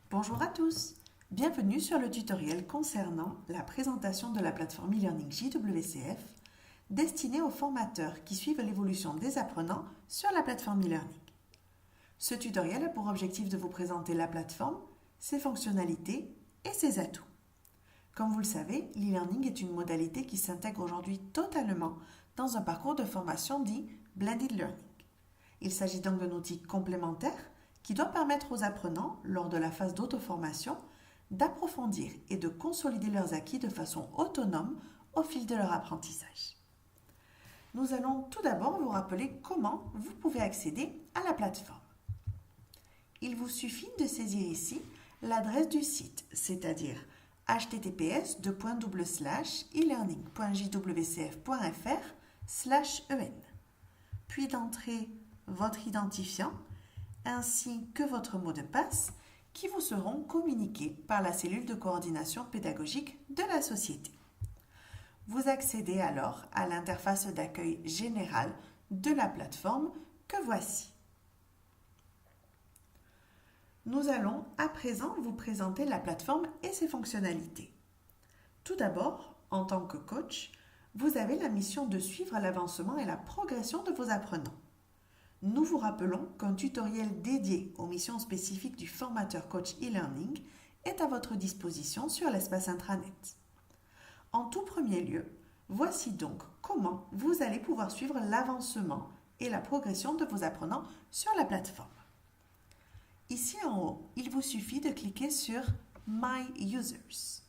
Bonjour à tous, bienvenue sur le tutoriel concernant la présentation de la plateforme e-learning JWCF destinée aux formateurs qui suivent l'évolution des apprenants sur la plateforme e-learning. Ce tutoriel a pour objectif de vous présenter la plateforme, ses fonctionnalités et ses atouts. Comme vous le savez, l'e-learning est une modalité qui s'intègre aujourd'hui totalement dans un parcours de formation dit Blended Learning. Il s'agit donc d'un outil complémentaire qui doit permettre aux apprenants, lors de la phase d'auto-formation, d'approfondir et de consolider leurs acquis de façon autonome au fil de leur apprentissage. Nous allons tout d'abord vous rappeler comment vous pouvez accéder à la plateforme. Il vous suffit de saisir ici l'adresse du site, c'est-à-dire https://elearning.jwcf.fr/en, puis d'entrer votre identifiant ainsi que votre mot de passe qui vous seront communiqués par la cellule de coordination pédagogique de la société. Vous accédez alors à l'interface d'accueil générale de la plateforme que voici. Nous allons à présent vous présenter la plateforme et ses fonctionnalités. Tout d'abord, en tant que coach, vous avez la mission de suivre l'avancement et la progression de vos apprenants. Nous vous rappelons qu'un tutoriel dédié aux missions spécifiques du formateur coach e-learning est à votre disposition sur l'espace intranet. En tout premier lieu, voici donc comment vous allez pouvoir suivre l'avancement et la progression de vos apprenants sur la plateforme. Ici en haut, il vous suffit de cliquer sur My Users.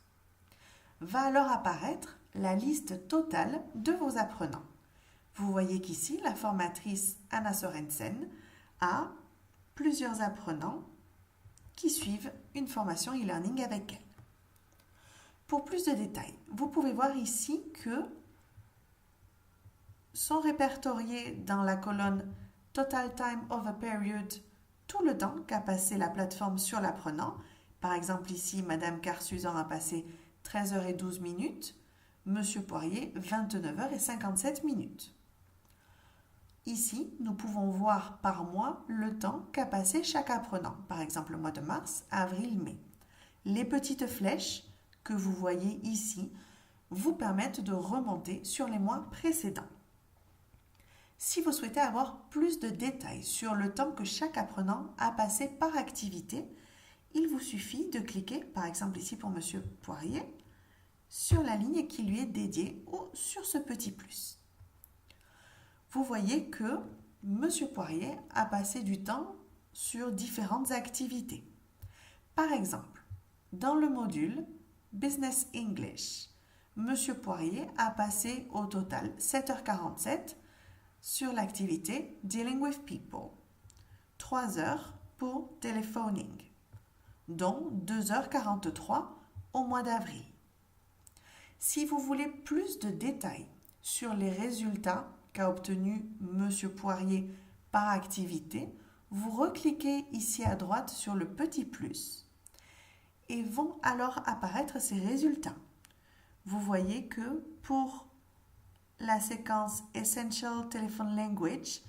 Va alors apparaître la liste totale de vos apprenants. Vous voyez qu'ici, la formatrice Anna Sorensen a plusieurs apprenants qui suivent une formation e-learning avec elle. Pour plus de détails, vous pouvez voir ici que sont répertoriés dans la colonne Total Time over Period tout le temps qu'a passé la plateforme sur l'apprenant. Par exemple, ici, Madame Carsuzan a passé 13h12 minutes, Monsieur Poirier 29h57 minutes. Ici, nous pouvons voir par mois le temps qu'a passé chaque apprenant, par exemple le mois de mars, avril, mai. Les petites flèches que vous voyez ici vous permettent de remonter sur les mois précédents. Si vous souhaitez avoir plus de détails sur le temps que chaque apprenant a passé par activité, il vous suffit de cliquer, par exemple ici pour Monsieur Poirier, sur la ligne qui lui est dédiée ou sur ce petit plus. Vous voyez que M. Poirier a passé du temps sur différentes activités. Par exemple, dans le module Business English, M. Poirier a passé au total 7h47 sur l'activité Dealing with People, 3 heures pour Telephoning, dont 2h43 au mois d'avril. Si vous voulez plus de détails sur les résultats qu'a obtenu M. Poirier par activité, vous recliquez ici à droite sur le petit plus et vont alors apparaître ces résultats. Vous voyez que pour la séquence Essential Telephone Language,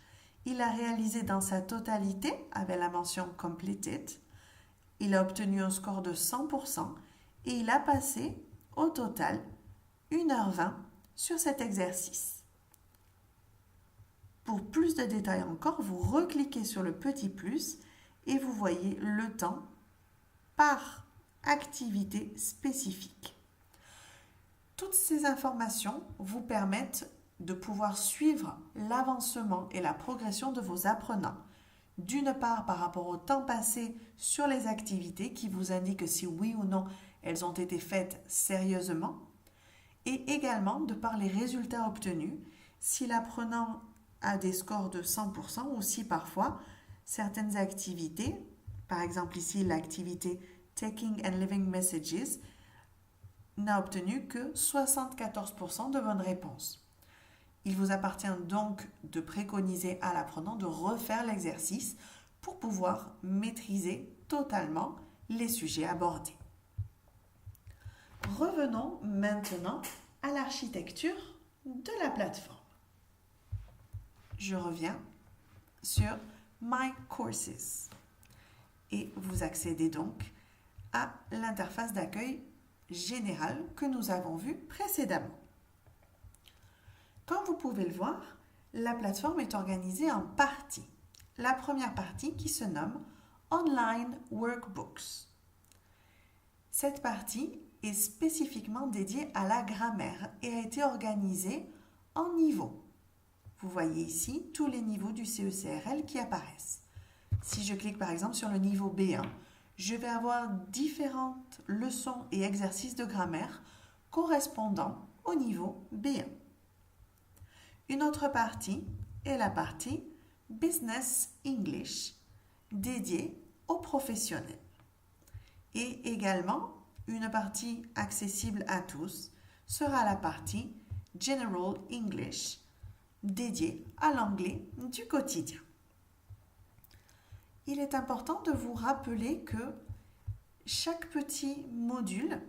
il a réalisé dans sa totalité, avec la mention Completed, il a obtenu un score de 100% et il a passé au total 1h20 sur cet exercice. Pour plus de détails encore, vous recliquez sur le petit plus et vous voyez le temps par activité spécifique. Toutes ces informations vous permettent de pouvoir suivre l'avancement et la progression de vos apprenants. D'une part par rapport au temps passé sur les activités qui vous indiquent si oui ou non elles ont été faites sérieusement et également de par les résultats obtenus si l'apprenant a des scores de 100% ou si parfois certaines activités, par exemple ici l'activité Taking and Leaving Messages, n'a obtenu que 74% de bonnes réponses. Il vous appartient donc de préconiser à l'apprenant de refaire l'exercice pour pouvoir maîtriser totalement les sujets abordés. Revenons maintenant à l'architecture de la plateforme. Je reviens sur My Courses et vous accédez donc à l'interface d'accueil générale que nous avons vue précédemment. Comme vous pouvez le voir, la plateforme est organisée en parties. La première partie qui se nomme Online Workbooks. Cette partie est spécifiquement dédiée à la grammaire et a été organisée en niveaux. Vous voyez ici tous les niveaux du CECRL qui apparaissent. Si je clique par exemple sur le niveau B1, je vais avoir différentes leçons et exercices de grammaire correspondant au niveau B1. Une autre partie est la partie Business English, dédiée aux professionnels. Et également, une partie accessible à tous sera la partie General English, dédiée à l'anglais du quotidien. Il est important de vous rappeler que chaque petit module,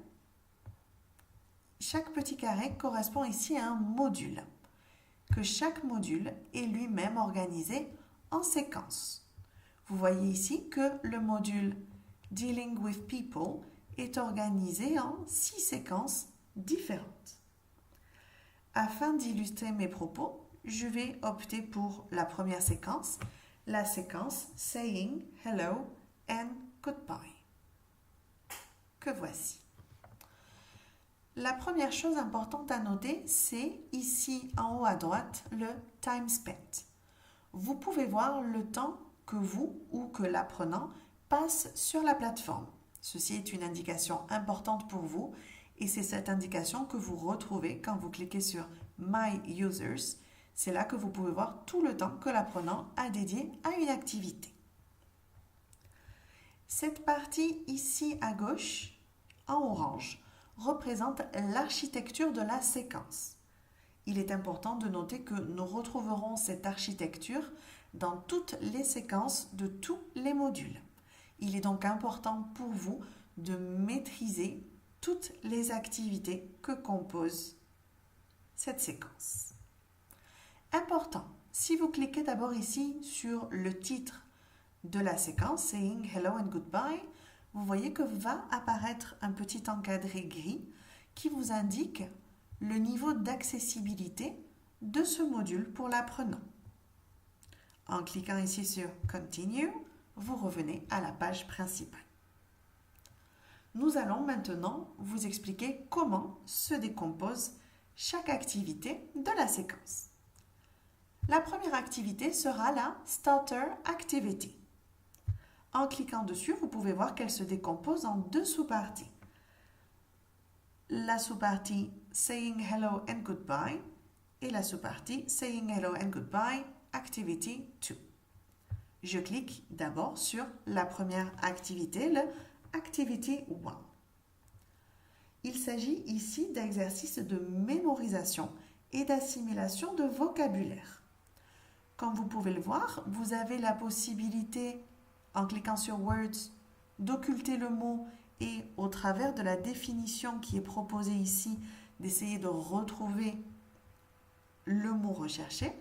chaque petit carré correspond ici à un module, que chaque module est lui-même organisé en séquences. Vous voyez ici que le module Dealing with People est organisé en 6 séquences différentes. Afin d'illustrer mes propos, je vais opter pour la première séquence, la séquence Saying Hello and Goodbye, que voici. La première chose importante à noter, c'est ici en haut à droite le time spent. Vous pouvez voir le temps que vous ou que l'apprenant passe sur la plateforme. Ceci est une indication importante pour vous et c'est cette indication que vous retrouvez quand vous cliquez sur My Users. C'est là que vous pouvez voir tout le temps que l'apprenant a dédié à une activité. Cette partie ici à gauche, en orange, représente l'architecture de la séquence. Il est important de noter que nous retrouverons cette architecture dans toutes les séquences de tous les modules. Il est donc important pour vous de maîtriser toutes les activités que compose cette séquence. Important, si vous cliquez d'abord ici sur le titre de la séquence, Saying Hello and Goodbye, vous voyez que va apparaître un petit encadré gris qui vous indique le niveau d'accessibilité de ce module pour l'apprenant. En cliquant ici sur Continue, vous revenez à la page principale. Nous allons maintenant vous expliquer comment se décompose chaque activité de la séquence. La première activité sera la Starter Activity. En cliquant dessus, vous pouvez voir qu'elle se décompose en 2 sous-parties. La sous-partie Saying Hello and Goodbye et la sous-partie Saying Hello and Goodbye Activity 2. Je clique d'abord sur la première activité, le Activity 1. Il s'agit ici d'exercices de mémorisation et d'assimilation de vocabulaire. Comme vous pouvez le voir, vous avez la possibilité, en cliquant sur Words, d'occulter le mot et au travers de la définition qui est proposée ici, d'essayer de retrouver le mot recherché,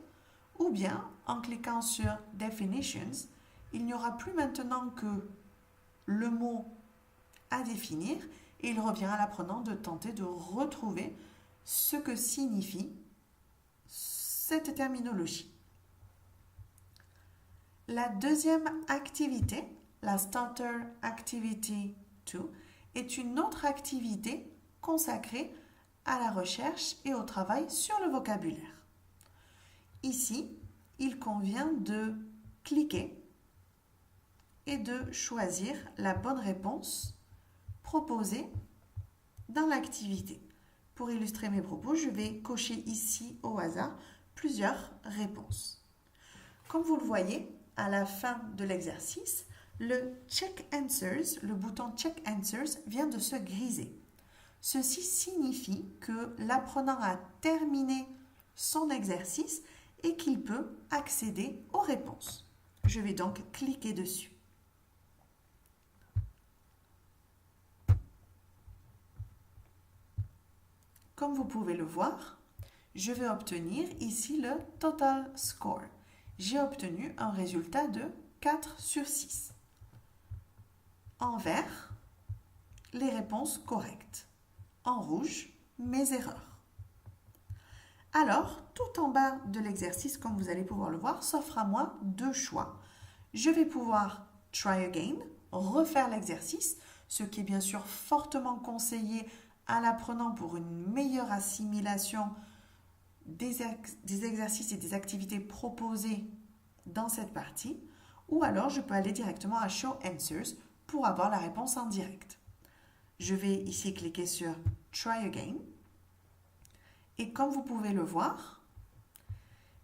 ou bien en cliquant sur Definitions, il n'y aura plus maintenant que le mot à définir et il revient à l'apprenant de tenter de retrouver ce que signifie cette terminologie. La deuxième activité, la Starter Activity 2, est une autre activité consacrée à la recherche et au travail sur le vocabulaire. Ici, il convient de cliquer et de choisir la bonne réponse proposée dans l'activité. Pour illustrer mes propos, je vais cocher ici au hasard plusieurs réponses. Comme vous le voyez, à la fin de l'exercice, le Check Answers, le bouton Check Answers vient de se griser. Ceci signifie que l'apprenant a terminé son exercice et qu'il peut accéder aux réponses. Je vais donc cliquer dessus. Comme vous pouvez le voir, je vais obtenir ici le Total Score. J'ai obtenu un résultat de 4 sur 6. En vert, les réponses correctes. En rouge, mes erreurs. Alors, tout en bas de l'exercice, comme vous allez pouvoir le voir, s'offre à moi deux choix. Je vais pouvoir try again, refaire l'exercice, ce qui est bien sûr fortement conseillé à l'apprenant pour une meilleure assimilation des exercices et des activités proposées dans cette partie, ou alors je peux aller directement à Show Answers pour avoir la réponse en direct. Je vais ici cliquer sur Try Again et comme vous pouvez le voir,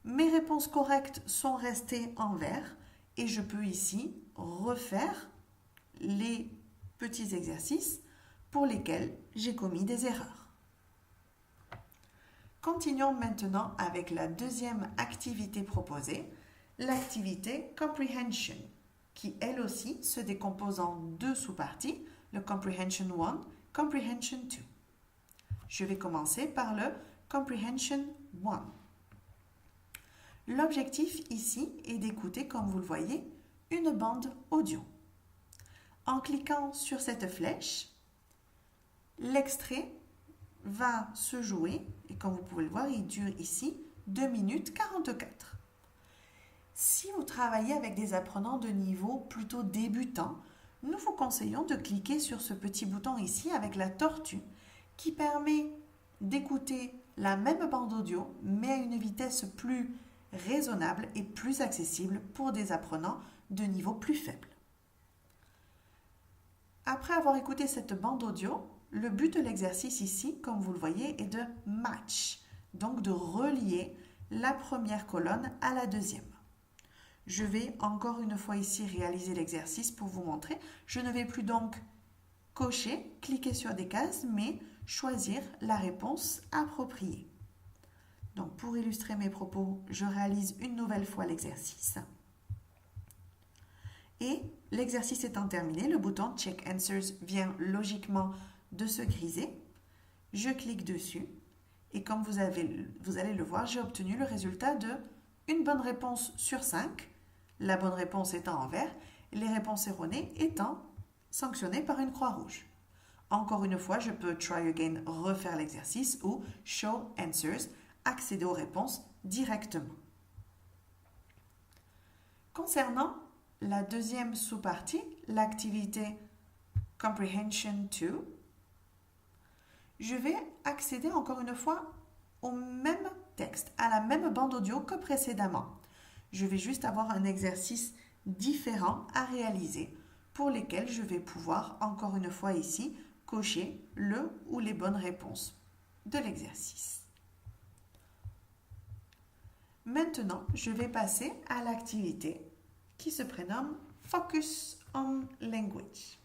mes réponses correctes sont restées en vert et je peux ici refaire les petits exercices pour lesquels j'ai commis des erreurs. Continuons maintenant avec la deuxième activité proposée, l'activité Comprehension, qui elle aussi se décompose en deux sous-parties, le Comprehension 1, Comprehension 2. Je vais commencer par le Comprehension 1. L'objectif ici est d'écouter, comme vous le voyez, une bande audio. En cliquant sur cette flèche, l'extrait va se jouer et comme vous pouvez le voir, il dure ici 2 minutes 44. Si vous travaillez avec des apprenants de niveau plutôt débutant, nous vous conseillons de cliquer sur ce petit bouton ici avec la tortue qui permet d'écouter la même bande audio mais à une vitesse plus raisonnable et plus accessible pour des apprenants de niveau plus faible. Après avoir écouté cette bande audio, le but de l'exercice ici, comme vous le voyez, est de match, donc de relier la première colonne à la deuxième. Je vais encore une fois ici réaliser l'exercice pour vous montrer. Je ne vais plus donc cocher, cliquer sur des cases, mais choisir la réponse appropriée. Donc pour illustrer mes propos, je réalise une nouvelle fois l'exercice. Et l'exercice étant terminé, le bouton Check Answers vient logiquement de se griser. Je clique dessus et comme vous allez le voir, j'ai obtenu le résultat de une bonne réponse sur 5, la bonne réponse étant en vert, et les réponses erronées étant sanctionnées par une croix rouge. Encore une fois, je peux Try Again, refaire l'exercice ou Show Answers, accéder aux réponses directement. Concernant la deuxième sous-partie, l'activité Comprehension 2, je vais accéder encore une fois au même texte, à la même bande audio que précédemment. Je vais juste avoir un exercice différent à réaliser pour lesquels je vais pouvoir encore une fois ici cocher le ou les bonnes réponses de l'exercice. Maintenant, je vais passer à l'activité qui se prénomme Focus on Language.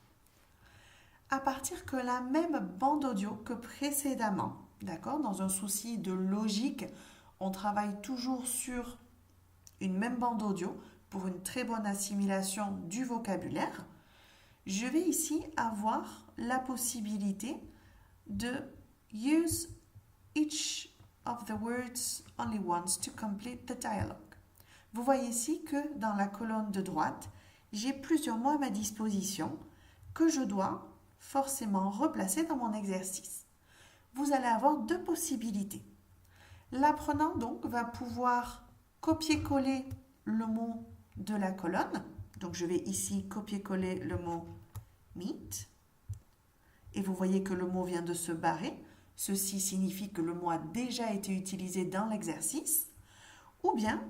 À partir que la même bande audio que précédemment, d'accord, dans un souci de logique, on travaille toujours sur une même bande audio pour une très bonne assimilation du vocabulaire. Je vais ici avoir la possibilité de use each of the words only once to complete the dialogue. Vous voyez ici que dans la colonne de droite, j'ai plusieurs mots à ma disposition que je dois forcément replacer dans mon exercice. Vous allez avoir deux possibilités. L'apprenant donc va pouvoir copier-coller le mot de la colonne. Donc je vais ici copier-coller le mot meet. Et vous voyez que le mot vient de se barrer. Ceci signifie que le mot a déjà été utilisé dans l'exercice. Ou bien,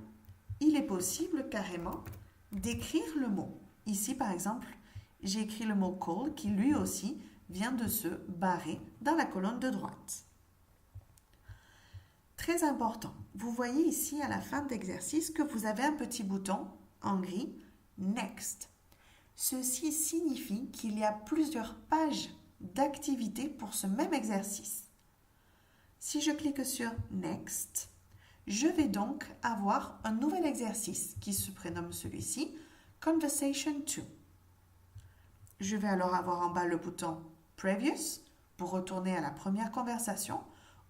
il est possible carrément d'écrire le mot. Ici, par exemple, j'ai écrit le mot call qui lui aussi vient de se barrer dans la colonne de droite. Très important, vous voyez ici à la fin de l'exercice que vous avez un petit bouton en gris Next. Ceci signifie qu'il y a plusieurs pages d'activités pour ce même exercice. Si je clique sur Next, je vais donc avoir un nouvel exercice qui se prénomme celui-ci, Conversation 2. Je vais alors avoir en bas le bouton Previous pour retourner à la première conversation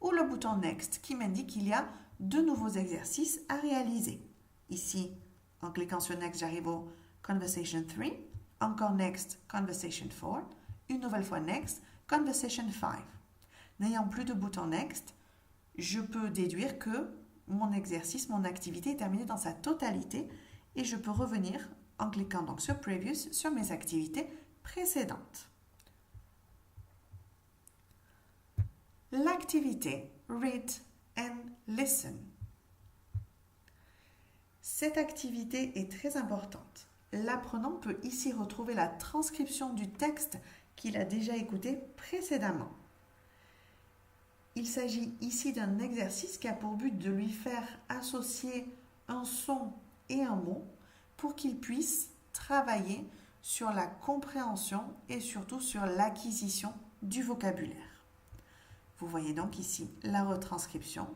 ou le bouton Next qui m'indique qu'il y a deux nouveaux exercices à réaliser. Ici, en cliquant sur Next, j'arrive au Conversation 3, encore Next, Conversation 4, une nouvelle fois Next, Conversation 5. N'ayant plus de bouton Next, je peux déduire que mon exercice, mon activité est terminée dans sa totalité et je peux revenir en cliquant donc sur Previous sur mes activités précédentes. L'activité Read and Listen. Cette activité est très importante. L'apprenant peut ici retrouver la transcription du texte qu'il a déjà écouté précédemment. Il s'agit ici d'un exercice qui a pour but de lui faire associer un son et un mot pour qu'il puisse travailler sur la compréhension et surtout sur l'acquisition du vocabulaire. Vous voyez donc ici la retranscription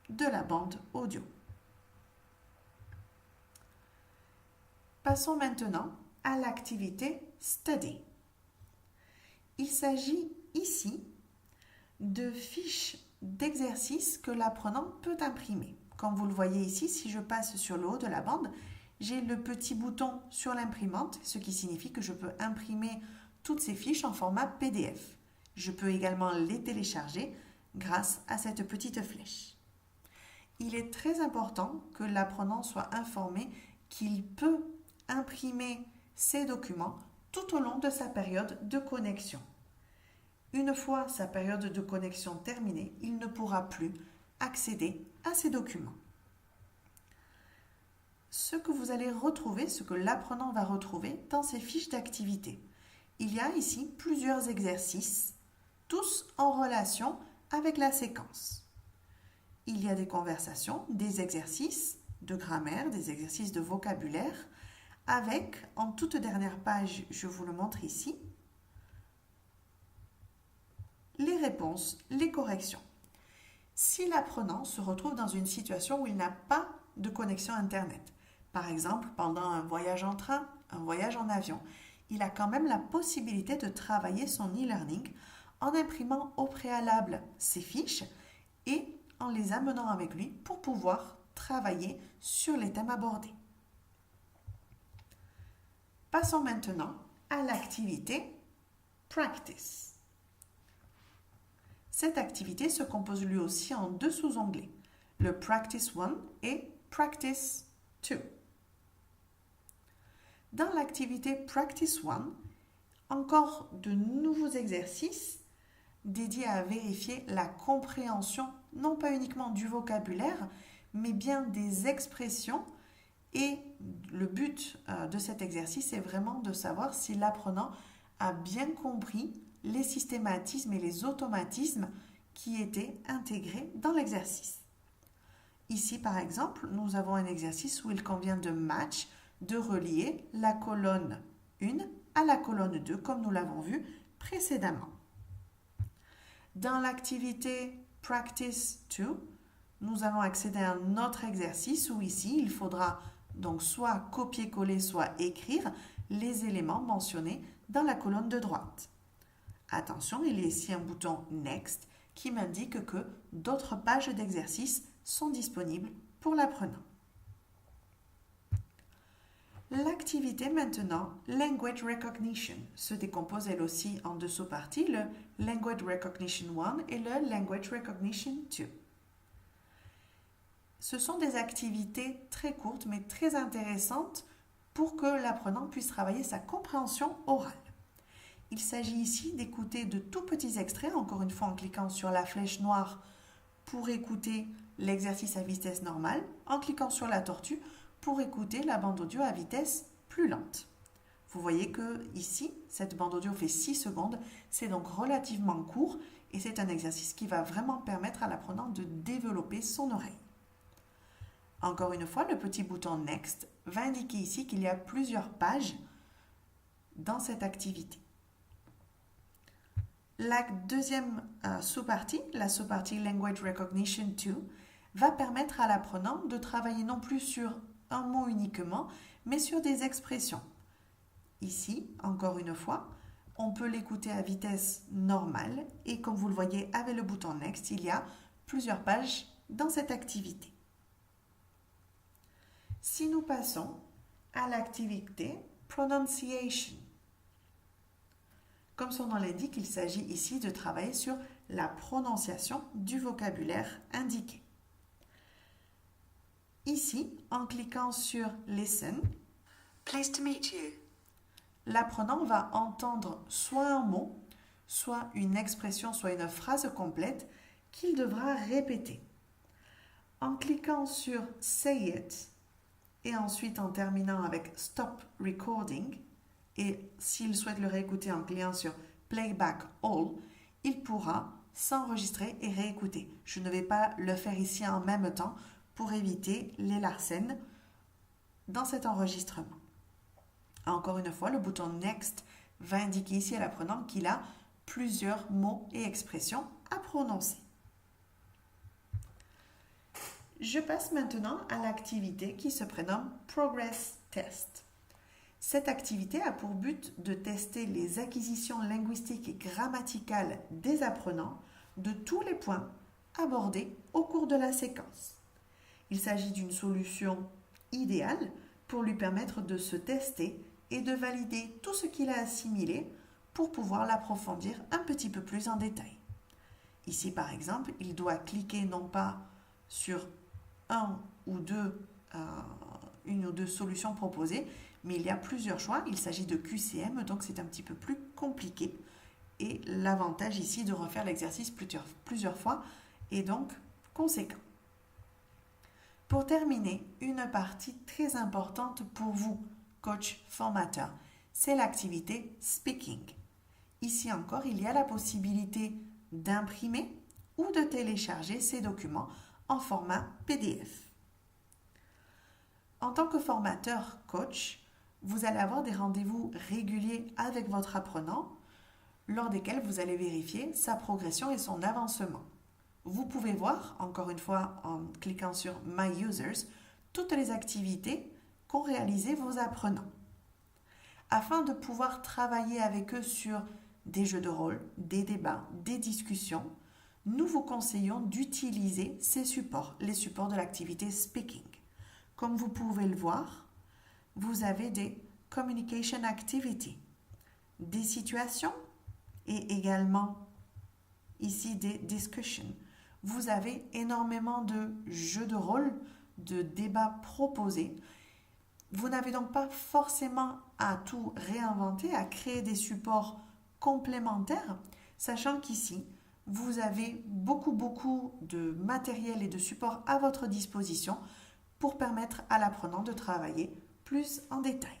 de la bande audio. Passons maintenant à l'activité Study. Il s'agit ici de fiches d'exercices que l'apprenant peut imprimer. Comme vous le voyez ici, si je passe sur le haut de la bande, j'ai le petit bouton sur l'imprimante, ce qui signifie que je peux imprimer toutes ces fiches en format PDF. Je peux également les télécharger grâce à cette petite flèche. Il est très important que l'apprenant soit informé qu'il peut imprimer ces documents tout au long de sa période de connexion. Une fois sa période de connexion terminée, il ne pourra plus accéder à ces documents. Ce que vous allez retrouver, ce que l'apprenant va retrouver dans ses fiches d'activité. Il y a ici plusieurs exercices, tous en relation avec la séquence. Il y a des conversations, des exercices de grammaire, des exercices de vocabulaire, avec, en toute dernière page, je vous le montre ici, les réponses, les corrections. Si l'apprenant se retrouve dans une situation où il n'a pas de connexion Internet, par exemple pendant un voyage en train, un voyage en avion, il a quand même la possibilité de travailler son e-learning en imprimant au préalable ses fiches et en les amenant avec lui pour pouvoir travailler sur les thèmes abordés. Passons maintenant à l'activité Practice. Cette activité se compose lui aussi en deux sous-onglets, le Practice 1 et Practice 2. Dans l'activité Practice 1, encore de nouveaux exercices dédiés à vérifier la compréhension, non pas uniquement du vocabulaire, mais bien des expressions. Et le but de cet exercice est vraiment de savoir si l'apprenant a bien compris les systématismes et les automatismes qui étaient intégrés dans l'exercice. Ici, par exemple, nous avons un exercice où il convient de match, de relier la colonne 1 à la colonne 2, comme nous l'avons vu précédemment. Dans l'activité Practice 2, nous allons accéder à un autre exercice où ici, il faudra donc soit copier-coller, soit écrire les éléments mentionnés dans la colonne de droite. Attention, il y a ici un bouton Next qui m'indique que d'autres pages d'exercice sont disponibles pour l'apprenant. L'activité maintenant Language Recognition se décompose elle aussi en deux sous-parties, le Language Recognition 1 et le Language Recognition 2. Ce sont des activités très courtes mais très intéressantes pour que l'apprenant puisse travailler sa compréhension orale. Il s'agit ici d'écouter de tout petits extraits, encore une fois en cliquant sur la flèche noire pour écouter l'exercice à vitesse normale, en cliquant sur la tortue pour écouter la bande audio à vitesse plus lente. Vous voyez que ici, cette bande audio fait 6 secondes, c'est donc relativement court et c'est un exercice qui va vraiment permettre à l'apprenant de développer son oreille. Encore une fois, le petit bouton Next va indiquer ici qu'il y a plusieurs pages dans cette activité. La deuxième sous-partie, la sous-partie Language Recognition 2, va permettre à l'apprenant de travailler non plus sur un mot uniquement, mais sur des expressions. Ici, encore une fois, on peut l'écouter à vitesse normale et comme vous le voyez avec le bouton Next, il y a plusieurs pages dans cette activité. Si nous passons à l'activité Pronunciation, Comme son nom l'indique, il s'agit ici de travailler sur la prononciation du vocabulaire indiqué. Ici, en cliquant sur Listen, Pleased to meet you. l'apprenant va entendre soit un mot, soit une expression, soit une phrase complète qu'il devra répéter. En cliquant sur Say It et ensuite en terminant avec Stop Recording, et s'il souhaite le réécouter en cliquant sur Playback All, il pourra s'enregistrer et réécouter. Je ne vais pas le faire ici en même temps pour éviter les larcènes dans cet enregistrement. Encore une fois, le bouton Next va indiquer ici à l'apprenant qu'il a plusieurs mots et expressions à prononcer. Je passe maintenant à l'activité qui se prénomme Progress Test. Cette activité a pour but de tester les acquisitions linguistiques et grammaticales des apprenants de tous les points abordés au cours de la séquence. Il s'agit d'une solution idéale pour lui permettre de se tester et de valider tout ce qu'il a assimilé pour pouvoir l'approfondir un petit peu plus en détail. Ici, par exemple, il doit cliquer non pas sur une ou deux solutions proposées, mais il y a plusieurs choix. Il s'agit de QCM, donc c'est un petit peu plus compliqué. Et l'avantage ici de refaire l'exercice plusieurs fois est donc conséquent. Pour terminer, une partie très importante pour vous, coach formateur, c'est l'activité Speaking. Ici encore, il y a la possibilité d'imprimer ou de télécharger ces documents en format PDF. En tant que formateur coach, vous allez avoir des rendez-vous réguliers avec votre apprenant lors desquels vous allez vérifier sa progression et son avancement. Vous pouvez voir, encore une fois en cliquant sur My Users, toutes les activités qu'ont réalisées vos apprenants. Afin de pouvoir travailler avec eux sur des jeux de rôle, des débats, des discussions, nous vous conseillons d'utiliser ces supports, les supports de l'activité Speaking. Comme vous pouvez le voir, vous avez des Communication Activity, des situations et également ici des Discussions. Vous avez énormément de jeux de rôle, de débats proposés. Vous n'avez donc pas forcément à tout réinventer, à créer des supports complémentaires, sachant qu'ici, vous avez beaucoup de matériel et de supports à votre disposition pour permettre à l'apprenant de travailler plus en détail.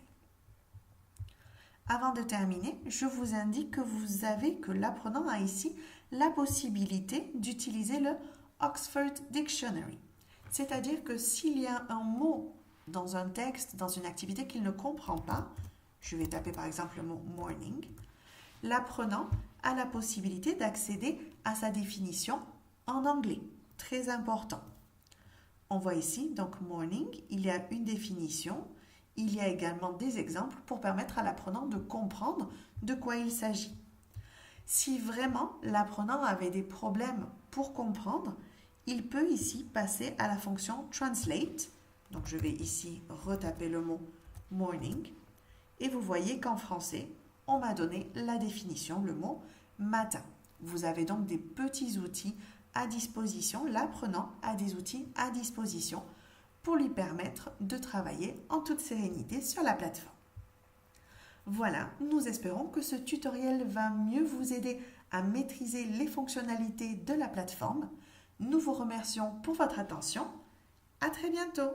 Avant de terminer, je vous indique que l'apprenant a ici la possibilité d'utiliser le Oxford Dictionary. C'est-à-dire que s'il y a un mot dans un texte, dans une activité qu'il ne comprend pas, je vais taper par exemple le mot morning, l'apprenant a la possibilité d'accéder à sa définition en anglais. Très important. On voit ici, donc morning, il y a une définition, il y a également des exemples pour permettre à l'apprenant de comprendre de quoi il s'agit. Si vraiment l'apprenant avait des problèmes pour comprendre, il peut ici passer à la fonction Translate. Donc je vais ici retaper le mot morning et vous voyez qu'en français, on m'a donné la définition, le mot matin. Vous avez donc des petits outils à disposition, l'apprenant a des outils à disposition pour lui permettre de travailler en toute sérénité sur la plateforme. Voilà, nous espérons que ce tutoriel va mieux vous aider à maîtriser les fonctionnalités de la plateforme. Nous vous remercions pour votre attention. À très bientôt!